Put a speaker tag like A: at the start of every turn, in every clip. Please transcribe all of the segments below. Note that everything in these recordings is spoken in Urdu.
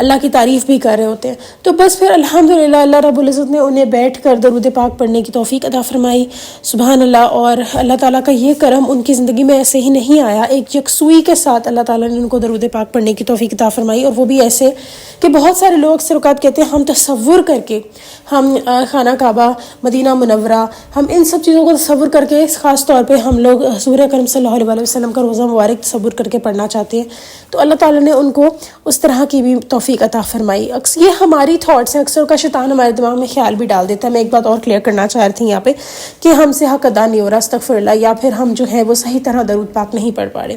A: اللہ کی تعریف بھی کر رہے ہوتے ہیں. تو بس پھر الحمدللہ اللہ رب العزت نے انہیں بیٹھ کر درود پاک پڑھنے کی توفیق عطا فرمائی. سبحان اللہ. اور اللہ تعالیٰ کا یہ کرم ان کی زندگی میں ایسے ہی نہیں آیا، ایک یکسوئی کے ساتھ اللہ تعالیٰ نے ان کو درود پاک پڑھنے کی توفیق عطا فرمائی. اور وہ بھی ایسے کہ بہت سارے لوگ اکثر اوقات کہتے ہیں ہم تصور کر کے، ہم خانہ کعبہ، مدینہ منورہ، ہم ان سب چیزوں کو تصور کر کے، خاص طور پہ ہم لوگ حضور اکرم صلی اللہ علیہ وسلم کا روزہ مبارک تصور کر کے پڑھنا چاہتے ہیں. تو اللہ تعالیٰ نے ان کو اس طرح کی بھی توفیق عطا فرمائی. یہ ہماری تھاٹس ہیں، اکثر کا شیطان ہمارے دماغ میں خیال بھی ڈال دیتا ہے. میں ایک بات اور کلیئر کرنا چاہ رہی تھی یہاں پہ کہ ہم سے حق ادا نہیں ہو رہا، استغفر اللہ، یا پھر ہم جو ہے وہ صحیح طرح درود پاک نہیں پڑھ پا رہے.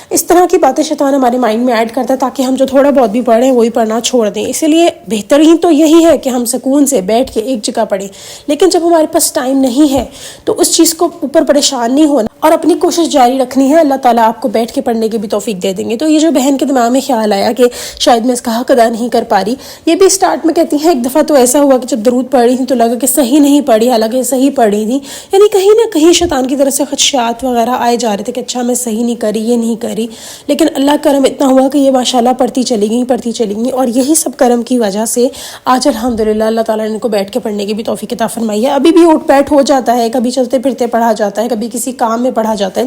A: اس طرح کی باتیں شیطان ہمارے مائنڈ میں ایڈ کرتا ہے تاکہ ہم جو تھوڑا بہت بھی پڑھیں وہی پڑھنا چھوڑ دیں. اسی لیے بہترین تو یہی ہے کہ ہم سکون سے بیٹھ کے ایک جگہ پڑھیں. لیکن جب ہمارے پاس ٹائم نہیں ہے تو اس چیز کو اوپر پریشان نہیں ہونا اور اپنی کوشش جاری رکھنی ہے. اللہ تعالیٰ آپ کو بیٹھ کے پڑھنے کی بھی توفیق دے دیں گے. تو یہ جو بہن کے دماغ میں خیال آیا کہ شاید میں اس کا حق ادا نہیں کر پا رہی، یہ بھی اسٹارٹ میں کہتی ہیں ایک دفعہ تو ایسا ہوا کہ جب درود پڑھ رہی تھی تو لگا کہ صحیح نہیں پڑھی، حالانکہ صحیح پڑھ رہی تھی. یعنی کہیں نہ کہیں شیطان کی طرف سے خدشات وغیرہ آئے جا رہے تھے کہ اچھا میں صحیح نہیں کری، یہ نہیں کری. لیکن اللہ کرم اتنا ہوا کہ یہ ماشاءاللہ پڑھتی چلی گئی. اور یہی سب کرم کی وجہ سے آج الحمدللہ اللہ تعالیٰ نے ان کو بیٹھ کے پڑھنے کی بھی توفیق عطا فرمائی ہے. ابھی بھی اٹھ بیٹھ ہو جاتا ہے، کبھی چلتے پھرتے پڑھا جاتا ہے، کبھی کسی کام میں پڑھا جاتا ہے،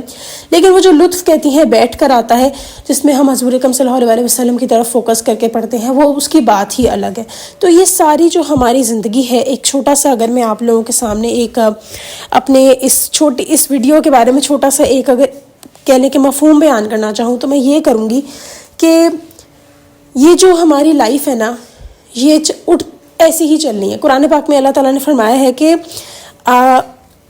A: لیکن وہ جو لطف کہتی ہیں بیٹھ کر آتا ہے جس میں ہم حضور اکرم صلی اللہ علیہ وسلم کی طرف فوکس کر کے پڑھتے ہیں، وہ اس کی بات ہی الگ ہے. تو یہ ساری جو ہماری زندگی ہے، ایک چھوٹا سا اگر میں آپ لوگوں کے سامنے ایک اپنے اس ویڈیو کے بارے میں چھوٹا سا ایک اگر کہنے کے مفہوم بیان کرنا چاہوں تو میں یہ کروں گی کہ یہ جو ہماری لائف ہے نا، یہ ایسی ہی چلنی ہے. قرآن پاک میں اللہ تعالیٰ نے فرمایا ہے کہ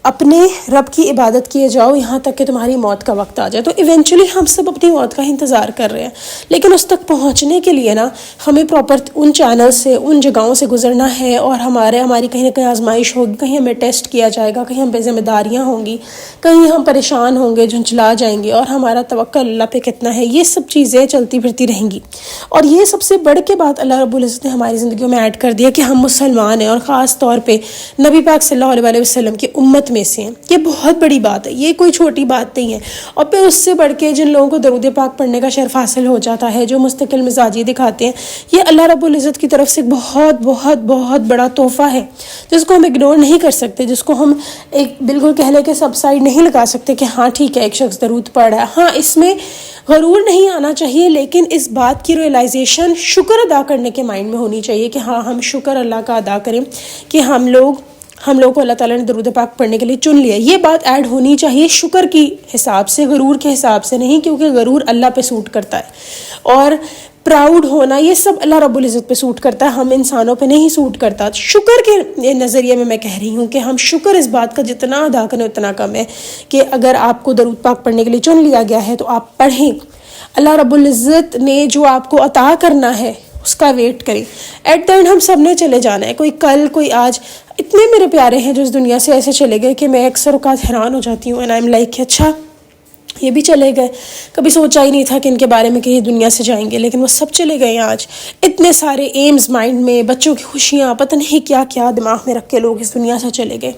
A: اپنے رب کی عبادت کیے جاؤ یہاں تک کہ تمہاری موت کا وقت آ جائے. تو ایونچولی ہم سب اپنی موت کا انتظار کر رہے ہیں، لیکن اس تک پہنچنے کے لیے نا ہمیں پراپر ان چینل سے، ان جگہوں سے گزرنا ہے. اور ہماری کہیں نہ کہیں آزمائش ہوگی، کہیں ہمیں ٹیسٹ کیا جائے گا، کہیں ہم پہ ذمہ داریاں ہوں گی، کہیں ہم پریشان ہوں گے، جھنجھلا جائیں گے، اور ہمارا توکل اللہ پہ کتنا ہے. یہ سب چیزیں چلتی پھرتی رہیں گی. اور یہ سب سے بڑھ کے بات اللہ رب العزت نے ہماری زندگیوں میں ایڈ کر دیا کہ ہم مسلمان ہیں، اور خاص طور پہ نبی پاک صلی اللہ علیہ وسلم کی امت میں سے ہیں. یہ بہت بڑی بات ہے، یہ کوئی چھوٹی بات نہیں ہے. اور پھر اس سے بڑھ کے جن لوگوں کو درود پاک پڑھنے کا شرف حاصل ہو جاتا ہے، جو مستقل مزاجی دکھاتے ہیں، یہ اللہ رب العزت کی طرف سے بہت بہت بہت بڑا تحفہ ہے جس کو ہم اگنور نہیں کر سکتے، جس کو ہم ایک بالکل کہہ لے کے سب سائڈ نہیں لگا سکتے کہ ہاں ٹھیک ہے ایک شخص درود پڑھ رہا ہے. ہاں اس میں غرور نہیں آنا چاہیے، لیکن اس بات کی ریئلائزیشن شکر ادا کرنے کے مائنڈ میں ہونی چاہیے کہ ہاں ہم شکر اللہ کا ادا کریں کہ ہم لوگ کو اللہ تعالیٰ نے درود پاک پڑھنے کے لیے چن لیا. یہ بات ایڈ ہونی چاہیے شکر کی حساب سے، غرور کے حساب سے نہیں، کیونکہ غرور اللہ پہ سوٹ کرتا ہے اور پراؤڈ ہونا یہ سب اللہ رب العزت پہ سوٹ کرتا ہے، ہم انسانوں پہ نہیں سوٹ کرتا. شکر کے نظریے میں کہہ رہی ہوں کہ ہم شکر اس بات کا جتنا ادا کریں اتنا کم ہے کہ اگر آپ کو درود پاک پڑھنے کے لیے چن لیا گیا ہے تو آپ پڑھیں. اللہ رب العزت نے جو آپ کو عطا کرنا ہے اس کا ویٹ کریں. ایٹ دا اینڈ ہم سب نے چلے جانا ہے، کوئی کل کوئی آج. اتنے میرے پیارے ہیں جو اس دنیا سے ایسے چلے گئے کہ میں اکثر اوقات حیران ہو جاتی ہوں. اینڈ آئی ایم لائک کہ اچھا یہ بھی چلے گئے، کبھی سوچا ہی نہیں تھا کہ ان کے بارے میں کہ یہ دنیا سے جائیں گے، لیکن وہ سب چلے گئے ہیں. آج اتنے سارے ایمز مائنڈ میں، بچوں کی خوشیاں، پتہ نہیں کیا کیا دماغ میں رکھ کے لوگ اس دنیا سے چلے گئے.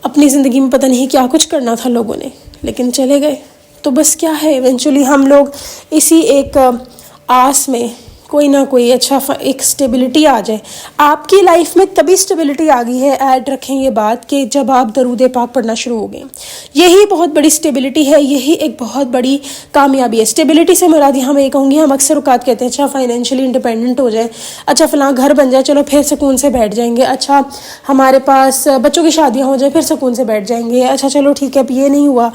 A: اپنی زندگی میں پتہ نہیں کیا کچھ کرنا تھا لوگوں نے، لیکن چلے گئے. تو بس کیا ہے، ایونچولی ہم لوگ اسی ایک آس میں کوئی نہ کوئی اچھا ایک سٹیبلٹی آ جائے. آپ کی لائف میں تبھی سٹیبلٹی آ گئی ہے، ایڈ رکھیں یہ بات، کہ جب آپ درود پاک پڑھنا شروع ہو گئے. یہی بہت بڑی سٹیبلٹی ہے، یہی ایک بہت بڑی کامیابی ہے. سٹیبلٹی سے مراد یہاں میں یہ کہوں گی، ہم اکثر اوقات کہتے ہیں اچھا فائنینشلی انڈیپینڈنٹ ہو جائیں، اچھا فلاں گھر بن جائے، چلو پھر سکون سے بیٹھ جائیں گے، اچھا ہمارے پاس بچوں کی شادیاں ہو جائیں پھر سکون سے بیٹھ جائیں گے، اچھا چلو ٹھیک ہے اب یہ نہیں ہوا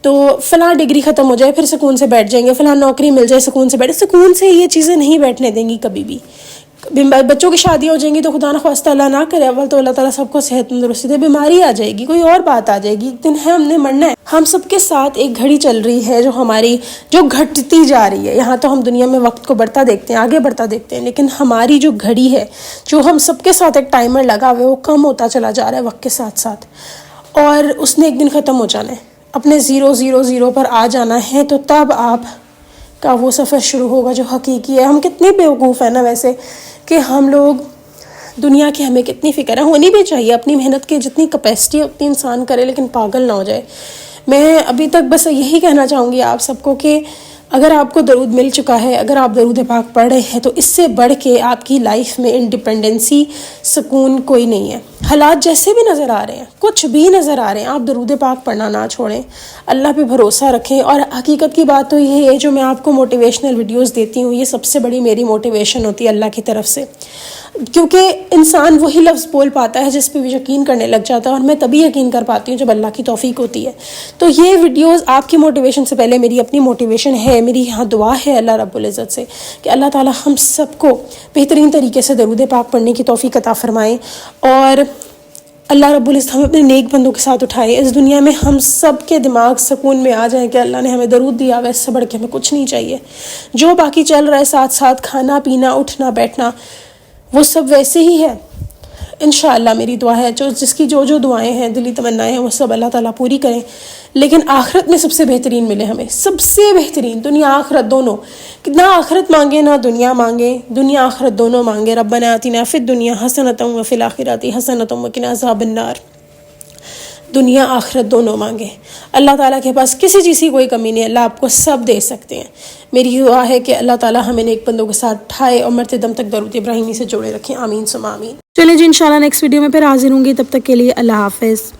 A: تو فلاں ڈگری ختم ہو جائے پھر سکون سے بیٹھ جائیں گے، فلاں نوکری مل جائے سکون سے بیٹھ. سکون سے یہ چیزیں نہیں بیٹھنے دیں گی کبھی بھی. بچوں کی شادی ہو جائیں گی تو خدا نخواستہ اللہ نہ کرے، اول تو اللہ تعالیٰ سب کو صحت تندرستی دے، بیماری آ جائے گی، کوئی اور بات آ جائے گی، ایک دن ہے ہم نے مرنا ہے. ہم سب کے ساتھ ایک گھڑی چل رہی ہے جو گھٹتی جا رہی ہے. یہاں تو ہم دنیا میں وقت کو بڑھتا دیکھتے ہیں، آگے بڑھتا دیکھتے ہیں، لیکن ہماری جو گھڑی ہے، جو ہم سب کے ساتھ ایک ٹائمر لگا ہوا ہے، وہ کم ہوتا چلا جا رہا ہے وقت کے ساتھ ساتھ، اور اس نے ایک دن ختم ہو جانا ہے. اپنے 000 پر آ جانا ہے، تو تب آپ کا وہ سفر شروع ہوگا جو حقیقی ہے. ہم کتنے بیوقوف ہیں نا ویسے کہ ہم لوگ دنیا کی ہمیں کتنی فکر ہے، ہونی بھی چاہیے. اپنی محنت کی جتنی کیپیسٹی ہے اتنی انسان کرے، لیکن پاگل نہ ہو جائے. میں ابھی تک بس یہی کہنا چاہوں گی آپ سب کو کہ اگر آپ کو درود مل چکا ہے، اگر آپ درود پاک پڑھ رہے ہیں، تو اس سے بڑھ کے آپ کی لائف میں انڈیپینڈنسی، سکون کوئی نہیں ہے۔ حالات جیسے بھی نظر آ رہے ہیں، کچھ بھی نظر آ رہے ہیں، آپ درود پاک پڑھنا نہ چھوڑیں، اللہ پہ بھروسہ رکھیں۔ اور حقیقت کی بات تو یہ ہے، جو میں آپ کو موٹیویشنل ویڈیوز دیتی ہوں، یہ سب سے بڑی میری موٹیویشن ہوتی ہے اللہ کی طرف سے، کیونکہ انسان وہی لفظ بول پاتا ہے جس پہ بھی یقین کرنے لگ جاتا ہے، اور میں تبھی یقین کر پاتی ہوں جب اللہ کی توفیق ہوتی ہے۔ تو یہ ویڈیوز آپ کی موٹیویشن سے پہلے میری اپنی موٹیویشن ہے۔ میری یہاں دعا ہے اللہ رب العزت سے کہ اللہ تعالی ہم سب کو بہترین طریقے سے درود پاک پڑھنے کی توفیق عطا فرمائیں، اور اللہ رب العزت ہمیں اپنے نیک بندوں کے ساتھ اٹھائے۔ اس دنیا میں ہم سب کے دماغ سکون میں آ جائیں کہ اللہ نے ہمیں درود دیا، اس سے بڑھ کے ہمیں کچھ نہیں چاہیے۔ جو باقی چل رہا ہے ساتھ ساتھ، کھانا پینا اٹھنا بیٹھنا، وہ سب ویسے ہی ہے۔ انشاءاللہ میری دعا ہے جس کی جو دعائیں ہیں، دلی تمنائیں ہیں، وہ سب اللہ تعالیٰ پوری کریں، لیکن آخرت میں سب سے بہترین ملے ہمیں، سب سے بہترین، دنیا آخرت دونوں۔ نہ آخرت مانگے نہ دنیا مانگے، دنیا آخرت دونوں مانگے۔ ربنا آتنا فی الدنیا حسنۃ وفی الآخرۃ حسنۃ وقنا عذاب النار۔ دنیا آخرت دونوں مانگے۔ اللہ تعالیٰ کے پاس کسی چیز کی کوئی کمی نہیں، اللہ آپ کو سب دے سکتے ہیں۔ میری دعا ہے کہ اللہ تعالیٰ ہمیں نیک بندوں کے ساتھ اٹھائے اور مرتے دم تک درود ابراہیمی سے جوڑے رکھیں، آمین ثم آمین۔ چلیں جی، انشاءاللہ نیکسٹ ویڈیو میں پھر حاضر ہوں گی، تب تک کے لیے اللہ حافظ۔